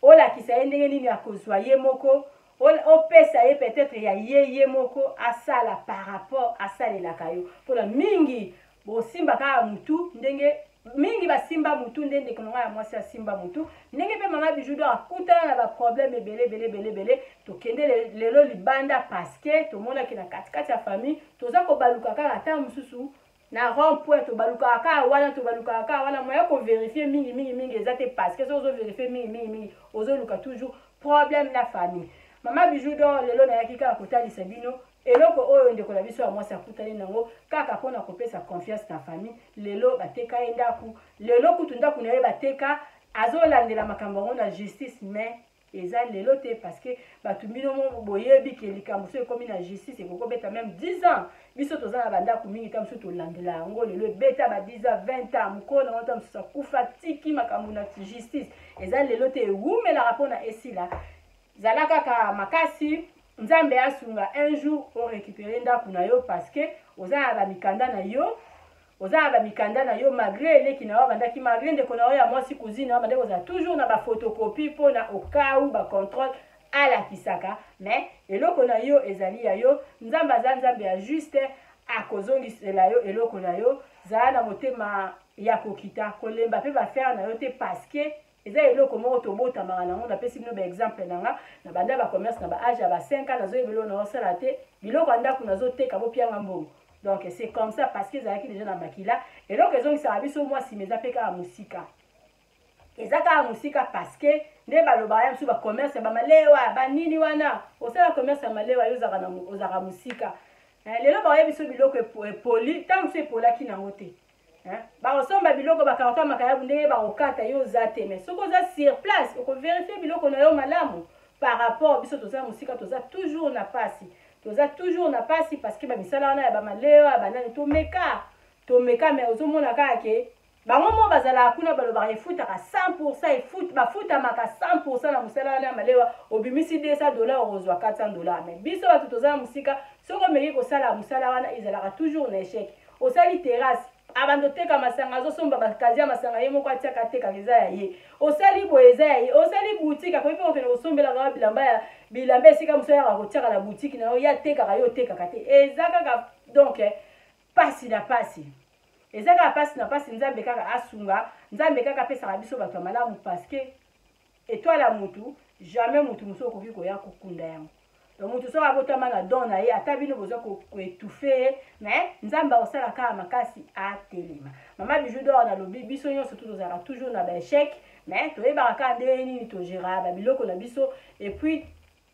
olakisa ye ndenge nini akozwa ye moko opesa ye peut-être ya ye moko asala par rapport asalelaka yo mpona mingi bosimba kaka mutu ndenge mingi basimba mutu nde ndeko na nga ya mwasi asimba mutu ndenge mpe mama bijou d'or akutana na baproblème ebele tokende lelo libanda parce que tomonaki na katikati ya famille toza kobaluka kaka ata mosusu na rond-point tobalukaka kaka wana moya kovérifie mingi eza te parce que so ozovérifie mingi ozoluka toujours problème na famille mama bijou d'or lelo nayaki kaka kotalisa bino eloko oyo ndeko na biso ya mwasi akutani nango kaka mpona kopesa confiance na famille lelo bateka ye ndaku lelo kutu ndaku na ye bateka azolandela makambo yango na justice mais eza lelo te parce que bato bino boyebi ke likambo so ekomi na justice ekokobeta même 10 ans biso toza na bandaku mingi ta mosusu tolandela yango lelo ebeta ba 10 ans 20 ans mokolo nango ta mosusu akufa tiki makambo na justice eza lelo te ewumelaka mpona esila zala kaka makasi nzambe asunga un jour orécupérer ndaku na yo parce que oza na bamikanda na yo malgré eleki na yo bandaki malgré ndeko na yo ya mwasi cousine yo bandeko ozala toujours na bafotocopie mpona okau bacontrôle alakisaka mais eloko na yo ezali ya yo nzambe aza nzambe ya juste akozongisela yo eloko na yo zala na motema ya kokita kolemba mpe bafere na yo te parce que eza eloko moko tobotamaka nango napesi bino baexemple nanga na banda bacommerce na baage ya ba 5 ans nazoyebelo na osala te biloko ya ndako nazoteka bopianga mbongo donc c'est comme ça parce que ezalaki déjà na makila eloko ezongisaka biso mwasi me eza mpe kaka mosika eza kaka mosika parce que nde balobaka ya mosusu bacommerce ya bamalewa banini wana osala commerce ya malewa yo ozaka mosika lelo bakoya biso biloko epoli ntango mosusu epolaki nango te bakosomba biloko bakarton makayabu ndenge bakokata yo oza te mais soki oza sur place okoverifie biloko na yo malamu par rapport biso toza mosika toza toujours na pasi parce que bamisala wana ya bamalewa banani tomeka mais ozomona kaka ke bango mo bazalaka kuna balobaka efutaka 100% bafutamaka 100% na mosala wana ya malewa obimisi $200 okozwa $400 mais biso bato toza na mosika soki omeki kosala mosala wana ezalaka toujours na échec osali terrasse abando teka masanga azosomba bakazi ya masanga ye moko atiaka teka eza ya ye osali boye eza ya ye osali boutique akoki mpe okende kosombelaka bilamba esika mosu yaka kotiaka na boutique na yo ya tekaka yo otekaka te eza kaka donc pasi na pasi eza kaka pasi na pasi nzambe kaka asunga nzambe kaka apesaka biso bato ya malamu parce que étoile ya mutu jamais mutu mosu okoki koya kokunda yango donc mutu so abotama na don na ye ata bino boza ko étouffer mais nzamba osala ka makasi atelema mama bijou d'or na lobi biso nyonso tozala toujours na ba échec mais toyebaka ka ndenge nini togera ba biloko na biso et puis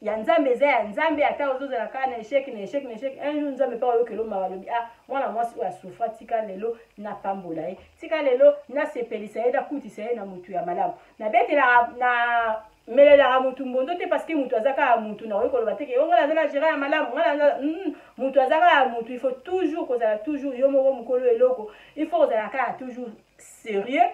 ya nzambe eza ya nzambe ata ozozala ka na échec un jour nzambe pa oyokelo maka lobi ah mwana mwasi oyo asufra tika lelo na pambola ye tika lelo na sepelisa ye nakutisa ye na mutu ya malamu na betela na melelaka mutu mbondo te parce que mutu azaka ya mutu na oyekoloba teke yo ngala azala gera ya malamu ngala mutu azaka ya mutu il faut toujours kozala toujours yo moko mokolo eloko il faut kozala ka toujours sérieux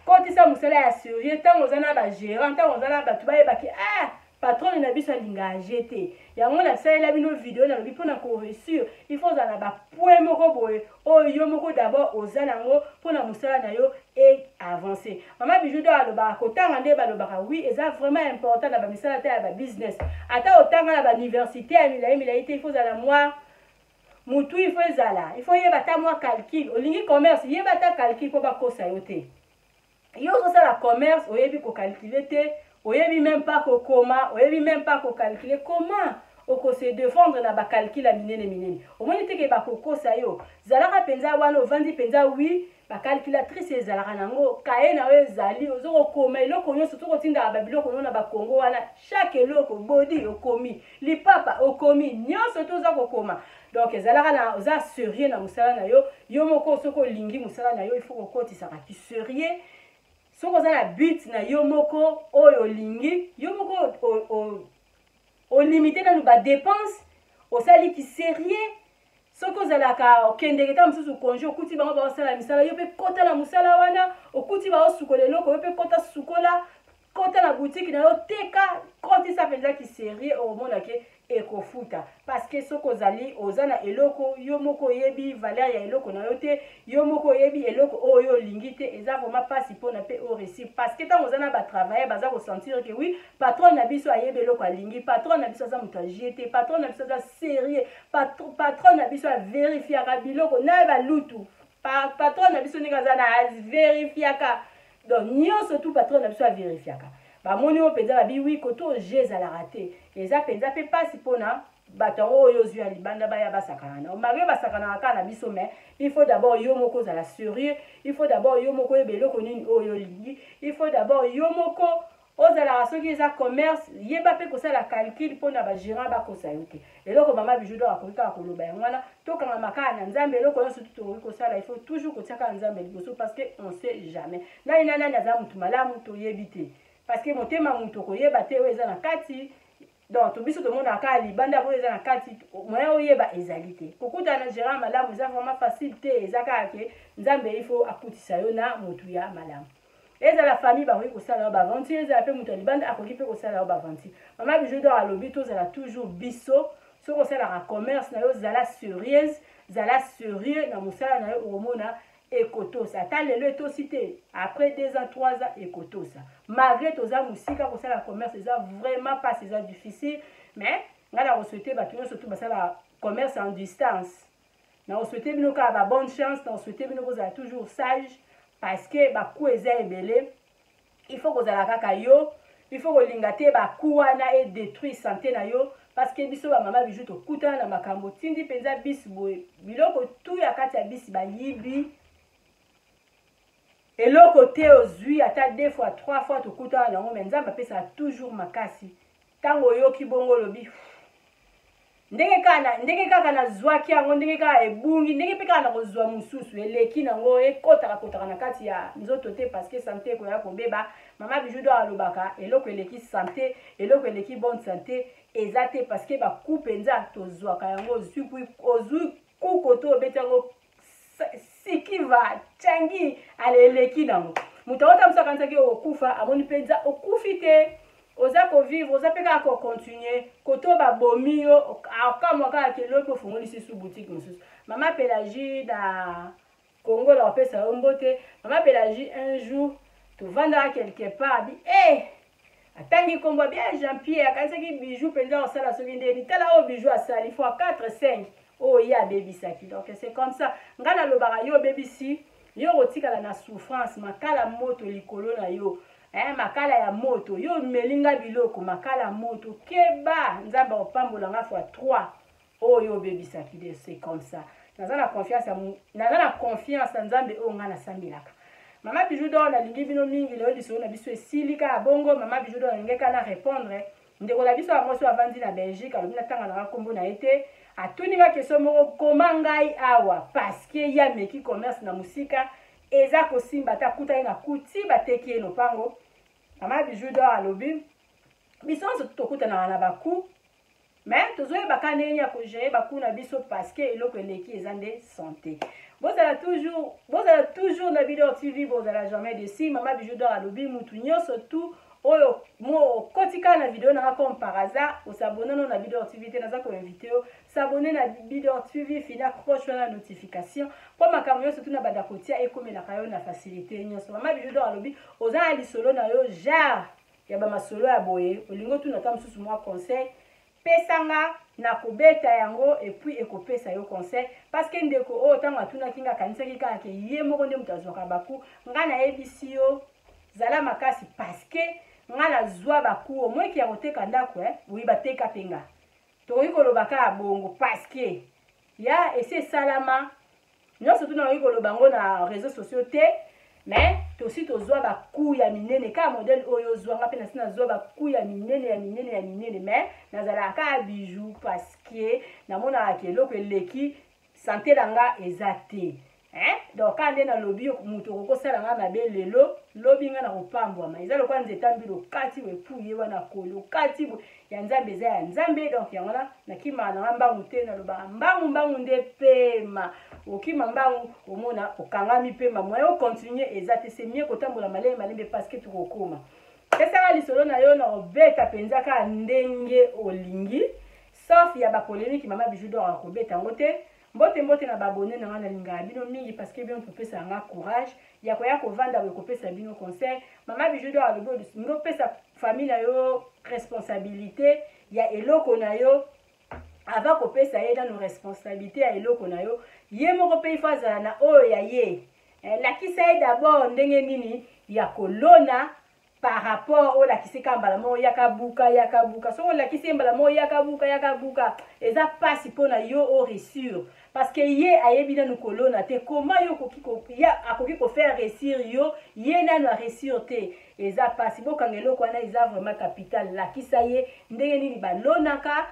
kotisa mosala ya sérieux ntango oza na bagérant ntango oza na bato bayebaki ah patron na biso alinga ajete yango nasalela bino video nalobi mpona koreusir il faut ozala na bapoint moko boye oyo yo moko d'abord oza nango mpona mosala na yo e avance mama bijou d'or alobaka kotanga nde balobaka oui eza vraiment important na bamisala te ya babusiness ata otanga na bauniversité ya milai te il faut ozala mwa mutu il faut ezala il faut yeba ta mwa calcul olingi commerce yeba ta calcul mpo bakosa yo te yo ozosala commerce oyebi kocalcule te oyebi même pas kokoma oyebi même pas kocalcule comment okose défendre na bacalcule ya minene omoni teke bakokosa yo zalaka mpenza wana ovandi mpenza wi bacalculatrice ezalaka nango kaye na yo ezali ozokokoma eloko nyonso tokotindaka babiloko no na bakongo wana chaque eloko bodi okomi lipapa okomi nyonso toza kokoma donc ezalaka na oza sérieux na mosala na yo yo moko soki olingi mosala na yo il faut kokotisaka ki sérieux soki oza na but na yo moko oyo olingi yo moko olimite nanu badepense osali ki sérieux soki ozalaka okendeke ta mosusu konje okuti bango baosala misala yo mpe kota na mosala wana okuti baosukola eloko yo mpe kota sukola kota na boutique na yo teka kotisa mpenza ki sérieux omonake ekofuta parce que soki ozali oza na eloko yo moko oyebi valeur ya eloko na yo te yo moko oyebi eloko oyo olingi te eza vraiment pasi mpona mpe oréussir parce que ntango oza na batravailler baza kosentir ke oui patron na biso ayebi eloko alingi patron na biso aza moto agie te patron na biso aza sérieux patron na biso avérifiaka biloko na balutu patron na biso ndenge aza na avérifiaka donc nyonso tu patron na biso avérifiaka bamoni oyo mpenza babi wi koto oje ezalaka te eza mpenza mpe mpasi mpona bato yango oyo ozwi ya libanda baya basakanana omari oyo basakanaka kaka na biso mais il faut d'abord yo moko ozala sérieux il faut d'abord yo moko oyeba eloko nini oyo olingi il faut d'abord yo moko ozalaka soki eza commerce yeba mpe kosala calcul mpona bagérant bakosa yo te eloko mama bijou d'or akoki kaka koloba yango wana tokangama kaka na nzambe eloko nyonso tokoki kosala il faut toujours kotiaka nzambe liboso parce que on sait jamais nani na nani aza motu malamu toyebi te parce que motema mutu koyeba te oyo eza na kati donc tobiso tomonaka kaka libanda oyo eza na kati moyen oyeba ezali te kokutana na gérant malamu eza vraiment facile te eza kaka ke nzambe il faut akutisa yo na motu ya malamu ezala famille bakoki kosala yo baventure ezala mpe moto ya libanda akoki mpe kosala yo baventure mama bijou d'or alobi tozala toujours biso soki osalaka commerce na yo zala sérieuse zala sérieux na mosala na yo okomona ekotosa ata lelo etosi te après 2 ans 3 ans ekotosa malgré toza mosika kosala commerce eza vraiment pas eza difficile mais nga na kosouhaite bato nyonso tu basala commerce en distance na kosouhaite bino kaka babonne chance na kosouhaite bino kozala toujours sage parce que baku eza ebele il faut kozala kaka yo il faut kolinga te baku wana edétruire santé na yo parce que biso bamama bijou tokutana na makambo tindi mpenza bisi boye biloko tu ya kati ya bisi bayibi eloko te ozwi ata 2 fois 3 fois tokutana nango me nzambe apesaka toujours makasi ntango oyoki bongo lobi ndenge kaka nazwaki yango ndenge kaka ebungi ndenge mpe kaka na kozwa mosusu eleki nango ekotaka na kati ya nzoto te parce que santé ekoya kobeba mama bijou d'or alobaka eloko eleki santé eloko eleki bonne santé eza te parce que baku mpenza tozwaka yango ozwi kuko to obeti yango sikiva changi aleleki nango moto aotambusa kanisaki okufa amoni mpenza okufi te oza kovivre oza mpe kaka kocontinue koto babomi yo akamwa kaka kelo mpe ofungolisi su boutique mosusu mama Pélagie na Congo la opesa yo mbote mama Pélagie un jour tovandaka quelque part bi atangi kombo bien Jean-Pierre akanisaki bijou mpenza osala soki ndeni tala oyo bijou asali fois 4-5 oyo ye abebisaki donc c'est comme ça nga nalobaka yo obebisi yo kotikala na souffrance makala moto likolo na yo makala ya moto yo melinga biloko makala ya moto keba nzambe opambola nga fois 3 oyo obebisaki de c'est comme ça naza na confiance na nzambe oyo nga nasambelaka mama Bijou d'Or nalingi bino mingi lelo lisolo na biso esili kaka bongo mama Bijou d'Or nalingi kana répondre ndeko na biso ya mwasi avandi na Belgique alobi natanga nanga kombo na ye te atuninga question moko koma ngai awa parce que ya meki commerce na musika eza kosimba ata kuta ye na kuti bateki ye lopango mama Bijou d'Or alobi biso nyonso tokutanaka na baku mais tozoyebaka ndenge ya kogere baku na biso parce que eloko eleki eza nde santé bozala toujours na Bidor TV bozala jamais desi mama Bijou d'Or alobi mutu nyonso tu oyo mo kotika na video na comme par hasard osabone na Bidor TV te naza ko inviter yo s'abonner na Bidor TV fina croche na notification pour makambo nyonso tu na banda kotia ekomelaka yo na facilité nyonso mama Bijou d'Or alobi ozala lisolo na yo genre ya ba masolo ya boye olingo tu na ta mususu mwa conseil pesanga na kobeta yango et puis ekopesa yo conseil parce que ndeko o tango atuna kinga kanisa kika ke ye moko nde mutazwaka baku nga na ebisi yo zala makasi parce que nga na zwa baku o mweki ya koteka ndako oui bateka penga to ikolobaka bongo parce que ya ese salama nyonso tuna ikoloba ngo na réseaux sociaux te mais tosi tozwa baku ya minene ka modèle oyo zwanga pe na sina zwa baku ya minene mais nazala ka bijou parce que namona ke eloko eleki santé nanga ezate donc quand na lobi mutu kokosala nga mabe lelo lobi nga na kopambwama eza lokwa nzeta mbilo kati wepuye wana kolo kati ya nzambe eza ya nzambe donc yango na kima na mbangu te na loba mbangu nde pema okima mbangu omona okangami pema moyo continuer ezate c'est mieux kotambola malembe parce que tukokoma esala lisolo na yo na obeta penza ka ndenge olingi sauf ya ba polémique mama Bijou d'Or akobeta ngote mbote na babone na ngana linga bino mingi parce que bien topesa nga courage ya koya kovanda we kopesa bino conseil mama Bijou d'Or alobo ngo pesa famille na yo responsabilité ya eloko na yo avant kopesa ye dans nos responsabilités ya eloko na yo ye moko pe ifazala na oyo ya ye lakisa ye d'abord ndenge nini ya kolona par rapport au lakisi kambala mo yakabuka so lakisi mbala mo yakabuka eza pasi pona yo au réussir parce que ye ayebi na nukolona te comment yo akoki ko faire réussir yo ye na no réussir te eza pasi bokangelo kwana eza vraiment capital lakisa ye ndenge nini balonaka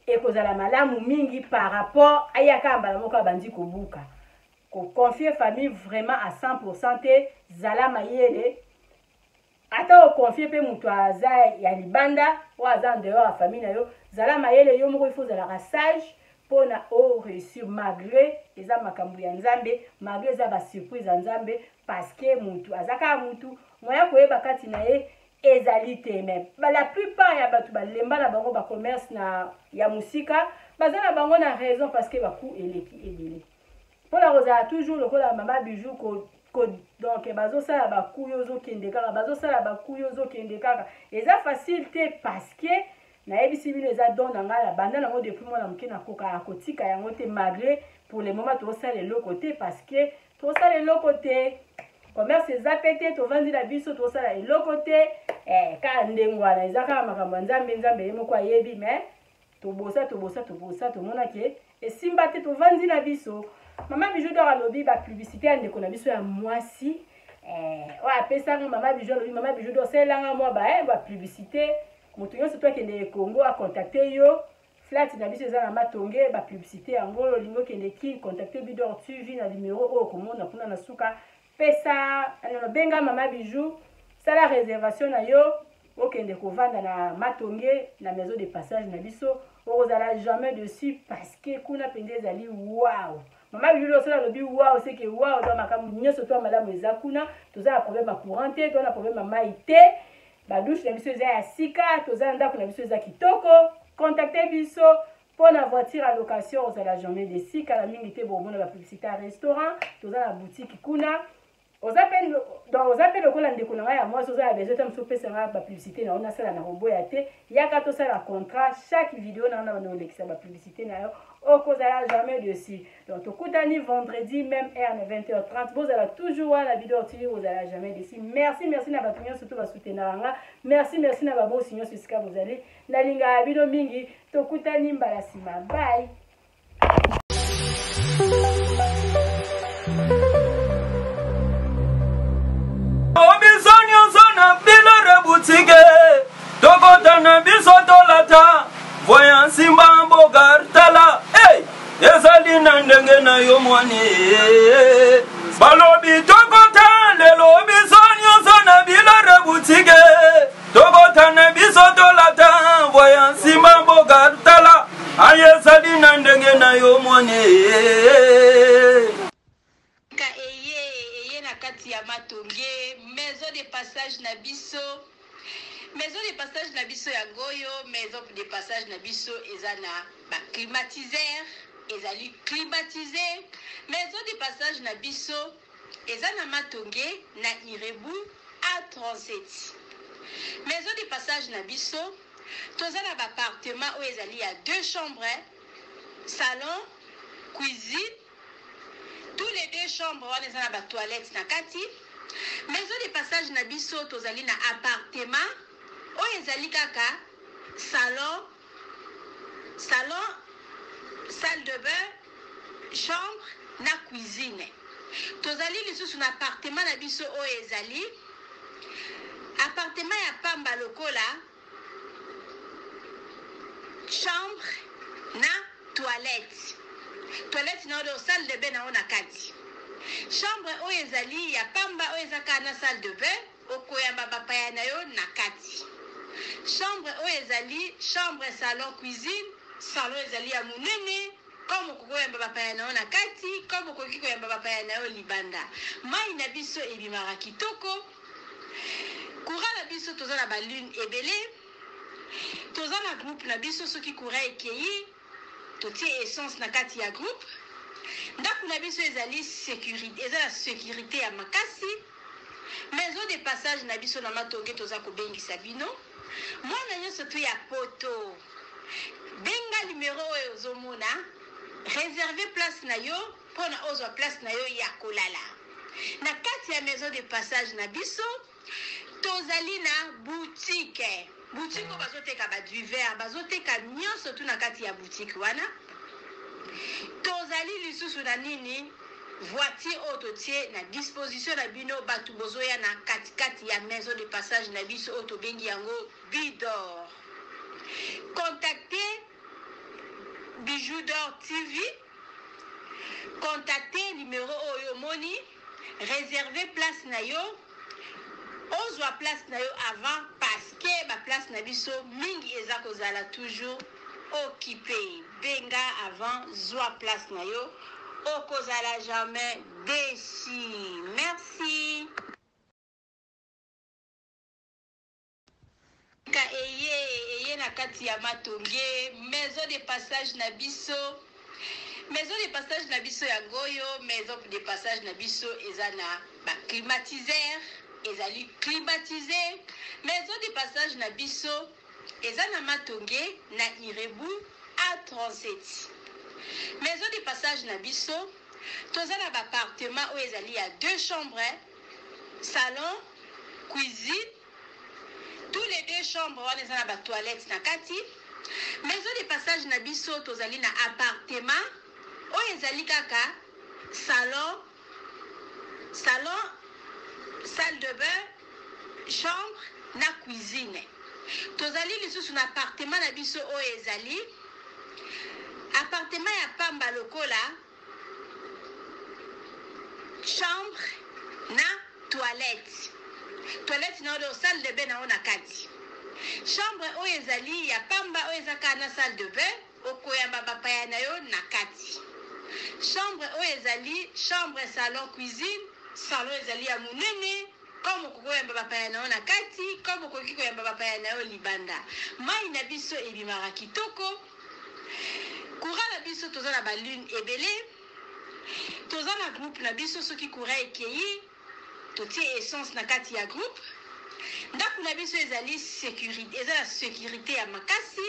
ekozala malamu mingi par rapport ayaka mbala moko bandi kobuka ko confier famille vraiment à 100% te zala mayele ata okonfie pe mutu aza ya libanda o aza dehors ya famille na yo zala mayele yo moko ifo zala sage pona o réussir malgré eza makambo ya nzambe malgré eza ba surprise ya nzambe parce que mutu azaka mutu moya koyeba kati na ye ezali te même la plupart ya batu balemba na bango ba commerce na ya musika baza na bango na raison parce que baku eleki ebele pona kozala toujours lokola mama Bijou donc bazosala bakuyo ozokende kaka bazosala bakuyo ozokende kaka eza facile te parce que nayebisi bino eza don na ngai ya banda nango depuis mwana moke nakoka akotika yango te malgré pour le moment tozosala eloko te parce que tozosala eloko te commerce eza pe te tovandi na biso tozosala eloko te kaka ndenge wana eza kaka makambo ya nzambe ye moko ayebi mais tobosa tomona ke esimba te tovandi na biso mama Bijou d'Or alobi ba publicité ya ndeko na biso ya mwasi oyo apesanga mama Bijou alobi mama Bijou d'Or selanga mwa ba publicité moto nyonso to akende Congo akontacte yo flat na biso eza na matonge ba publicité yango olingo okende ki contacte Bidor TV na numéro oyo komona kuna na suka pesa benga mama Bijou sala réservation na yo okende kovanda na matonge na maison de passage na biso okozala jamais dessus parce que kuna pende ezali wow mama Bijou d'Or sala lobi wow c'est que wow dans makambo nyonso to malamu eza kuna toza na problème ya courant te to na problème ya mai te ba douche na biso eza ya sika toza na ndako na biso eza kitoko contacter biso pour la voiture à location ozala jamais de sika la mingi te bomona ba publicité à restaurant toza na boutique kuna aux appels le cola ndeko na ya moi soza ya besoin tam so pesa ba publicité na ona sala na rombo ya te yaka to sala contrat chaque vidéo na ona na lekisa ba publicité na yo okozala jamais dessus. Donc tokutani vendredi même heure na 20h30 bozala toujours la vidéo TV bozala jamais dessus. Merci na batunyo surtout ba soutenir nga. Merci na ba boss nyonso sika bozali na linga bino mingi tokutani mbala sima. Bye. Tokotana bisoto lata voyant simba mbogar tala hey ezali na ndenge na yo mwani balobi tokota lelo bisonyo zona bilare butike tokotana bisoto lata voyant simba mbogar tala ayezali na ndenge na yo mwani ka eye na kati ya matonge maison de passage na biso. Maison de passage na biso ya goyo, maison de passage na biso ezana ba climatiseur, ezali climatisé. Maison de passage na biso ezana matonge na Irebu A37. Maison de passage na biso tozana ba appartement où ezali ya 2 chambres, salon, cuisine. Tous les 2 chambres on ezana ba toilette na kati. Maison de passage na biso tozali na appartement oyo ezali kaka salon, salle de bain, chambre na cuisine. Tozali lisusu na appartement na biso oyo ezali appartement ya pamba lokola chambre na toilette. Toilette na oyo salle de bain na ona kati. Chambre oyo ezali ya pamba oyo ezaka na salle de bain okoyamba bapaya na yo na kati. Chambre oyo ezali chambre salon cuisine, salon ezali ya munene comme okoyamba bapaya na yo na kati, comme okoki koyamba bapaya na yo libanda. Mai na biso ebimaka kitoko. Courant na biso toza na balune ebele. Toza na groupe na biso soki courant ekei totie essence na kati ya groupe. Ndako na biso ezali sécurité, ezala sécurité ya makasi. Maison de passage na biso na matonge toza kobengisa bino. Mwana nyonso tu ya poto. Benga numéro oyo ozomona. Réserver place na yo pona ozwa place na yo ya kolala. Na kati ya maison de passage na biso tozali na boutique. Boutique o bazoteka ba duvet, bazoteka nyonso tu na kati ya boutique wana. Tozali lisusu na nini voiture autotie na disposition na bino batu bozoya na kati ya maison de passage na biso auto bengi yango Bidor. Contactez Bijou d'Or TV. Contactez numéro oyo moni. Réservez place na yo. Ozwa place na yo avant parce que ba place na biso mingi eza kozala toujours occupé. Benga avant zwa place na yo. Okozala jamais déçu. Merci. Ka eye na kati ya matonge maison de passage na biso. Maison de passage na biso ya goyo, maison de passage na biso ezana ba climatiseur, ezali climatisé. Maison de passage na biso ezana matonge na Irebu A37. Maison de passage na biso toza na ba appartement où ezali ya 2 chambres, salon, cuisine. Tous les 2 chambres on ezana ba toilette na kati. Maison de passage na biso tozali na appartement oyo ezali kaka salon, salle de bain, chambre na cuisine. Tozali lisusu na appartement na biso oyo ezali appartement ya pamba lokola chambre na toilette. Toilette na oyo salle de bain na ona kati. Chambre oyo ezali ya pamba oyo ezaka na salle de bain okoyamba bapaya na yo na kati. Chambre oyo ezali chambre salon cuisine, salon ezali ya munene comme okoyamba bapaya na yo na kati, comme okoki koyamba bapaya na yo libanda. Mai na biso ebimaka kitoko. Courant na biso toza na balune ebele. Toza na groupe na biso soki courant ekei totie essence na kati ya groupe ndako na biso ezali sécurité eza la sécurité ya makasi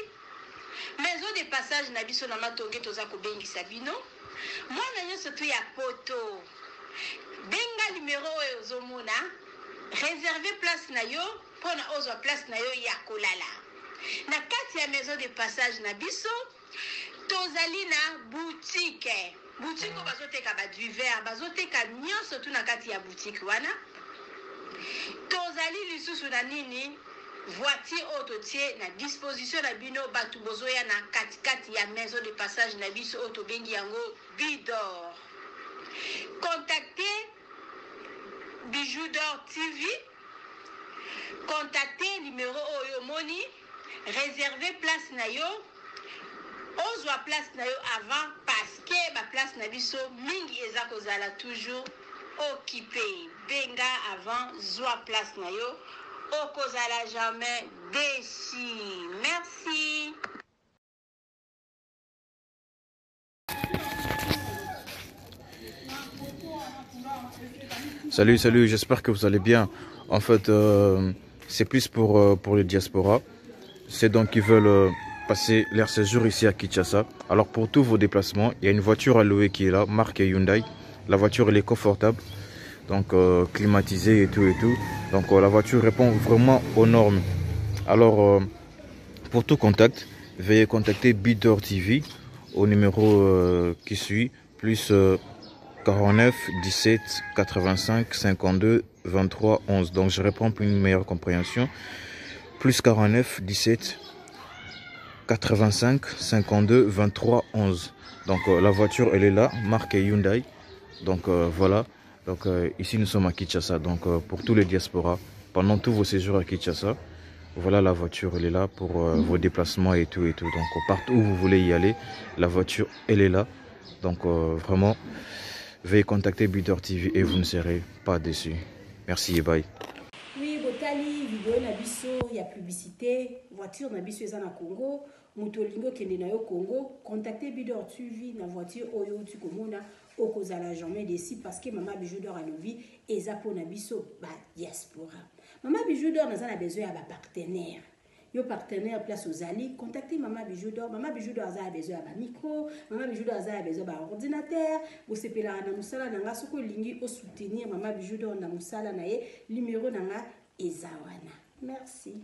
maison de passage na biso na matonge toza kobengisa bino mwana nyonso to ya poto benga numéro oyo ozomona réserver place na yo mpona ozwa place na yo ya kolala na kati ya maison de passage na biso tozali na boutique oyo bazoteka baduver bazoteka nyonso tu na kati ya boutique wana tozali lisusu na nini voiture oyo totie na disposition na bino bato bozoya na katikati ya maison de passage na biso oyo tobengi yango Bidor. Contactez Bijou d'Or TV, contactez numéro oyo moni, réservez place na yo, ozwa place na yo avant parce que ba place na biso mingi eza kozala toujours occupé. Benga avant zwa place na yo, okozala jamais déçu. Merci. Salut, j'espère que vous allez bien. En fait, c'est plus pour les diasporas. C'est donc qui veulent passer leur séjour ici à Kinshasa. Alors pour tous vos déplacements, il y a une voiture à louer qui est là, marque Hyundai. La voiture elle est confortable, donc climatisée et tout. Donc la voiture répond vraiment aux normes. Alors pour tout contact, veuillez contacter Bidor TV au numéro qui suit, plus 49 17 85 52 23 11. Donc je réponds pour une meilleure compréhension. Plus 49 17 85 52 23 11. Donc la voiture elle est là, marque Hyundai. Donc voilà. Donc ici nous sommes à Kinshasa. Donc pour tous les diasporas, pendant tous vos séjours à Kinshasa, voilà la voiture elle est là pour vos déplacements et tout. Donc partout où vous voulez y aller, la voiture elle est là. Donc vraiment, veuillez contacter Bidor TV et vous ne serez pas déçus. Merci et bye. Oui, botali vidéo na biso ya publicité, voiture na biso eza na Congo, mutolingo kende na yo Congo, contactez Bidor TV na voiture oyo tu komona okozala jamais déçu parce que Maman Bijou d'Or alobi eza po na biso ba diaspora. Maman Bijou d'Or naza na besoin ya ba partenaire. Yo partenaire place aux alliés, contactez Maman Bijou d'Or. Maman Bijou d'Or a besoin d'un micro, Maman Bijou d'Or a besoin d'un ordinateur. Vous savez là na musala nanga soko lingi au soutenir Maman Bijou d'Or na musala na ye numéro nanga ezawana. Merci.